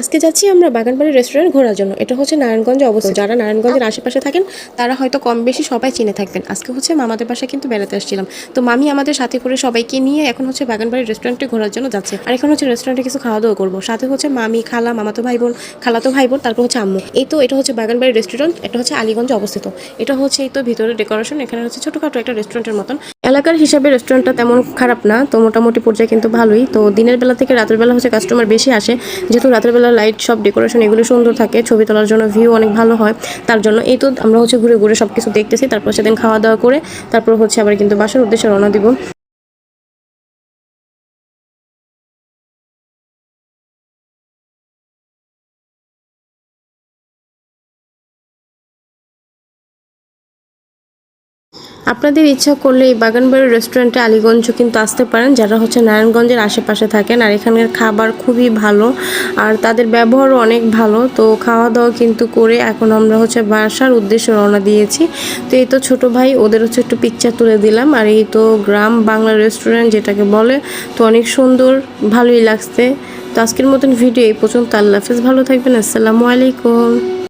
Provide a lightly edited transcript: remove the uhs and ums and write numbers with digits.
আজকে যাচ্ছি আমরা বাগানবাড়ি রেস্টুরেন্ট ঘোরার জন্য। এটা হচ্ছে নারায়ণগঞ্জে অবস্থিত। যারা নারায়ণগঞ্জের আশেপাশে থাকেন তারা হয়তো কম বেশি সবাই চিনে থাকবেন। আজকে হচ্ছে মামাদের বাসায় কিন্তু বেড়াতে আসছিলাম। তো মামি আমাদের সাথে করে সবাইকে নিয়ে এখন হচ্ছে বাগানবাড়ি রেস্টুরেন্টে ঘোরার জন্য যাচ্ছে। আর এখন হচ্ছে রেস্টুরেন্টে কিছু খাওয়া দাওয়া করবো। সাথে হচ্ছে মামি, খালা, মামাতো ভাই বোন, খালাতো ভাই বোন, তারপর হচ্ছে আম্মু। এই তো এটা হচ্ছে বাগানবাড়ি রেস্টুরেন্ট। এটা হচ্ছে আলীগঞ্জে অবস্থিত। এটা হচ্ছে এই তো ভিতরে ডেকোরেশন। এখানে হচ্ছে ছোটখাটো একটা রেস্টুরেন্টের মতন। এলাকার হিসাবে রেস্টুরেন্টটা তেমন খারাপ না, তো মোটামুটি পর্যায়ে কিন্তু ভালোই। তো দিনের বেলা থেকে রাতের বেলা হচ্ছে কাস্টমার বেশি আসে, যেহেতু রাতের বেলা লাইট সব ডেকোরেশন এগুলো সুন্দর থাকে, ছবি তোলার জন্য ভিউ অনেক ভালো হয়। তার জন্য এই তো আমরা হচ্ছে ঘুরে ঘুরে সব কিছু দেখতেছি, তারপর সেদিন খাওয়া দাওয়া করে তারপর হচ্ছে আবার কিন্তু বাসার উদ্দেশ্যে রওনা দিব। আপনাদের ইচ্ছা করলে এই বাগানবাড়ি রেস্টুরেন্টে আলীগঞ্জও কিন্তু আসতে পারেন, যারা হচ্ছে নারায়ণগঞ্জের আশেপাশে থাকেন। আর এখানের খাবার খুবই ভালো, আর তাদের ব্যবহারও অনেক ভালো। তো খাওয়া দাওয়া কিন্তু করে এখন আমরা হচ্ছে বাসার উদ্দেশ্যে রওনা দিয়েছি। তো এই তো ছোটো ভাই, ওদের হচ্ছে একটু পিকচার তুলে দিলাম। আর এই তো গ্রাম বাংলা রেস্টুরেন্ট যেটাকে বলে, তো অনেক সুন্দর, ভালোই লাগছে। তো আজকের মতন ভিডিও এই পর্যন্ত। আল্লাহ হাফেজ, ভালো থাকবেন, আসসালামু আলাইকুম।